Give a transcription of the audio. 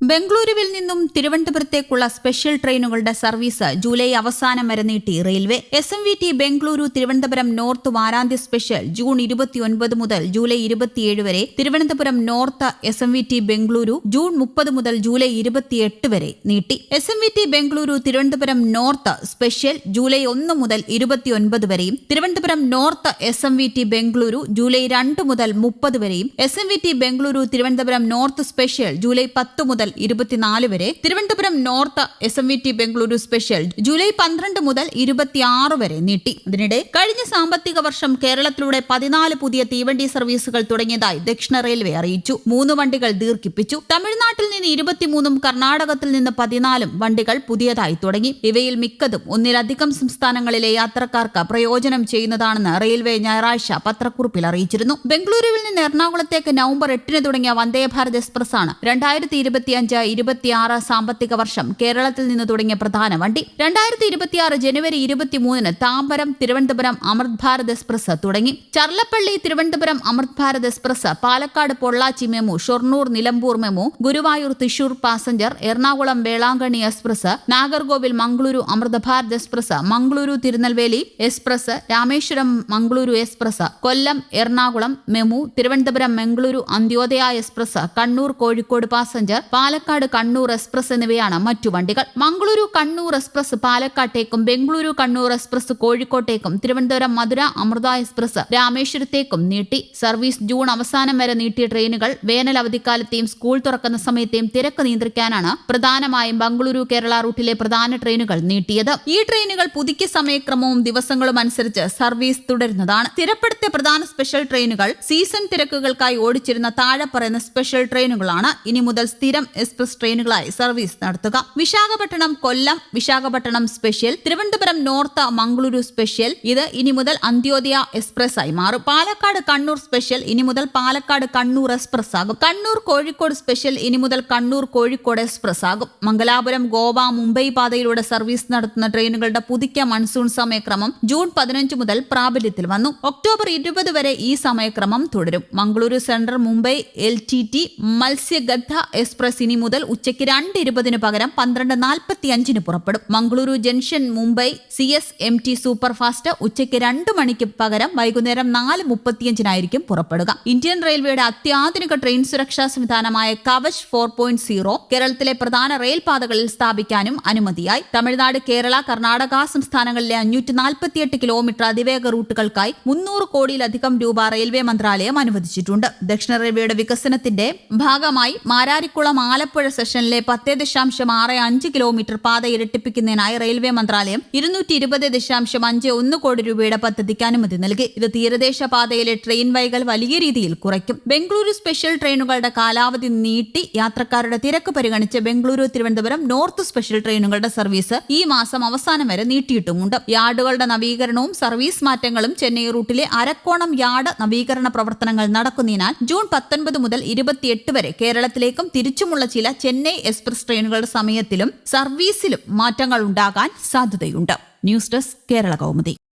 ബംഗളൂരുവിൽ നിന്നും തിരുവനന്തപുരത്തേക്കുള്ള സ്പെഷ്യൽ ട്രെയിനുകളുടെ സർവീസ് ജൂലൈ അവസാനം വരെ നീട്ടി railway. SMVT Bengaluru Thiruvananthapuram north വാരാന്ത്യ സ്പെഷ്യൽ ജൂൺ 29 മുതൽ ജൂലൈ 27 വരെ, Thiruvananthapuram north SMVT Bengaluru June 30 മുതൽ ജൂലൈ 28 വരെ നീട്ടി. SMVT Bengaluru Thiruvananthapuram north special July 1 മുതൽ 29 വരെയും, Thiruvananthapuram north SMVT Bengaluru July 2 മുതൽ 30 വരെയും, SMVT Bengaluru Thiruvananthapuram north special July 10 മുതൽ 24 വരെ, Thiruvananthapuram north SMVT Bengaluru special July 12 മുതൽ 26 വരെ നീട്ടി. അതിനിടെ കഴിഞ്ഞ സാമ്പത്തിക വർഷം കേരളത്തിലൂടെ 14 പുതിയ തീവണ്ടി സർവീസുകൾ തുടങ്ങിയതായി ദക്ഷിണ റെയിൽവേ അറിയിച്ചു. 3 വണ്ടികൾ ദീർഘിപ്പിച്ചു. തമിഴ്നാട്ടിൽ നിന്ന് 23ഉം കർണാടകത്തിൽ നിന്ന് 14 വണ്ടികൾ പുതിയതായി തുടങ്ങി. ഇവയിൽ മിക്കതും ഒന്നിലധികം സംസ്ഥാനങ്ങളിലെ യാത്രക്കാർക്ക് പ്രയോജനം ചെയ്യുന്നതാണെന്ന് റെയിൽവേ ഞായറാഴ്ച പത്രക്കുറിപ്പിൽ അറിയിച്ചിരുന്നു. ബംഗളൂരുവിൽ നിന്ന് എറണാകുളത്തേക്ക് നവംബർ 8 തുടങ്ങിയ വന്ദേ ഭാരത് എക്സ്പ്രസ് ആണ് 2025-26 സാമ്പത്തിക വർഷം കേരളത്തിൽ നിന്ന് തുടങ്ങിയ പ്രധാന വണ്ടി. 2026 ജനുവരി 23 താമ്പരം തിരുവനന്തപുരം അമൃത് ഭാരത് എക്സ്പ്രസ് തുടങ്ങി. Charlapalli Thiruvananthapuram Amrit Bharat express, Palakkad Pollachi MEMU, Shoranur Nilambur MEMU, Guruvayur Thrissur passenger, Ernakulam Velankanni express, Nagercoil Mangaluru Amrit Bharat express, Mangaluru Tirunelveli express, Rameswaram Mangaluru express, Kollam Ernakulam MEMU, Thiruvananthapuram Mangaluru Antyodaya express, Kannur Kozhikode passenger, Palakkad Kannur express എന്നിവയാണ് മറ്റു വണ്ടികൾ. മംഗളൂരു കണ്ണൂർ എക്സ്പ്രസ് പാലക്കാട്ടേക്കും, ബംഗളൂരു കണ്ണൂർ എക്സ്പ്രസ് കോഴിക്കോട്ടേക്കും, തിരുവനന്തപുരം മധുര അമൃത എക്സ്പ്രസ് രാമേശ്വരത്തേക്കും നീട്ടി. സർവീസ് ജൂൺ അവസാനം വരെ നീട്ടിയ ട്രെയിനുകൾ വേനൽ അവധിക്കാലത്തെയും സ്കൂൾ തുറക്കുന്ന സമയത്തെയും തിരക്ക് നിയന്ത്രിക്കാനാണ് പ്രധാനമായും ബംഗളൂരു കേരള റൂട്ടിലെ പ്രധാന ട്രെയിനുകൾ നീട്ടിയത്. ഈ ട്രെയിനുകൾ പുതുക്കിയ സമയക്രമവും ദിവസങ്ങളും അനുസരിച്ച് സർവീസ് തുടരുന്നതാണ്. സ്ഥിരപ്പെടുത്തിയ പ്രധാന സ്പെഷ്യൽ ട്രെയിനുകൾ സീസൺ തിരക്കുകൾക്കായി ഓടിച്ചിരുന്ന താഴെ പറയുന്ന സ്പെഷ്യൽ ട്രെയിനുകളാണ് ഇനി മുതൽ സ്ഥിരം എക്സ്പ്രസ് ട്രെയിനുകളായി സർവീസ് നടത്തുക. Visakhapatnam Kollam Visakhapatnam special, Thiruvananthapuram north Mangaluru special, ഇത് ഇനി മുതൽ അന്ത്യോദയ എക്സ്പ്രസ് ആയി മാറും. പാലക്കാട് കണ്ണൂർ സ്പെഷ്യൽ ഇനി മുതൽ പാലക്കാട് കണ്ണൂർ എക്സ്പ്രസ് ആകും. കണ്ണൂർ കോഴിക്കോട് സ്പെഷ്യൽ ഇനി മുതൽ കണ്ണൂർ കോഴിക്കോട് എക്സ്പ്രസ് ആകും. മംഗലാപുരം ഗോവ മുംബൈ പാതയിലൂടെ സർവീസ് നടത്തുന്ന ട്രെയിനുകളുടെ പുതുക്കിയ മൺസൂൺ സമയക്രമം ജൂൺ 15 മുതൽ പ്രാബല്യത്തിൽ വന്നു. ഒക്ടോബർ 20 വരെ ഈ സമയക്രമം തുടരും. Mangaluru central Mumbai LTT Matsyagandha express ഇനി മുതൽ ഉച്ചയ്ക്ക് 2:20 പകരം 12:45 പുറപ്പെടും. Mangaluru junction Mumbai CSMT super fast ഉച്ചയ്ക്ക് 2 മണിക്ക് പകരം വൈകുന്നേരം 4:35 പുറപ്പെടുക. ഇന്ത്യൻ റെയിൽവേയുടെ അത്യാധുനിക ട്രെയിൻ സുരക്ഷാ സംവിധാനമായ കവച് 4.0 കേരളത്തിലെ പ്രധാന റെയിൽ പാതകളിൽ സ്ഥാപിക്കാനും അനുമതിയായി. തമിഴ്നാട്, കേരള, കർണാടക സംസ്ഥാനങ്ങളിലെ 548 കിലോമീറ്റർ അതിവേഗ റൂട്ടുകൾക്കായി 300 കോടിയിലധികം രൂപ റെയിൽവേ മന്ത്രാലയം അനുവദിച്ചിട്ടുണ്ട്. ദക്ഷിണ റെയിൽവേയുടെ വികസനത്തിന്റെ ഭാഗമായി മാരാരിക്കുളം ആലപ്പുഴ സെഷനിലെ 10.65 കിലോമീറ്റർ പാത ഇരട്ടിപ്പിക്കുന്നതിനായി റെയിൽവേ മന്ത്രാലയം 220.51 കോടി രൂപയുടെ പദ്ധതിക്ക് അനുമതി നൽകി. ഇത് തീരദേശ പാതയിലെ ട്രെയിൻ വൈകൽ വലിയ രീതിയിൽ കുറയ്ക്കും. ബംഗളൂരു സ്പെഷ്യൽ ട്രെയിനുകളുടെ കാലാവധി നീട്ടി. യാത്രക്കാരുടെ തിരക്ക് പരിഗണിച്ച് ബംഗളൂരു തിരുവനന്തപുരം നോർത്ത് സ്പെഷ്യൽ ട്രെയിനുകളുടെ സർവീസ് ഈ മാസം അവസാനം വരെ നീട്ടിയിട്ടുമുണ്ട്. യാർഡുകളുടെ നവീകരണവും സർവീസ് മാറ്റങ്ങളും ചെന്നൈ റൂട്ടിലെ അരക്കോണം യാർഡ് നവീകരണ പ്രവർത്തനങ്ങൾ നടക്കുന്നതിനാൽ ജൂൺ 19 മുതൽ 28 വരെ കേരളത്തിലേക്കും തിരിച്ചുമുള്ള ചില ചെന്നൈ എക്സ്പ്രസ് ട്രെയിനുകളുടെ സമയത്തിലും സർവീസിലും മാറ്റങ്ങൾ ഉണ്ടാകാൻ സാധ്യതയുണ്ട്. News desk Kerala Kaumudi.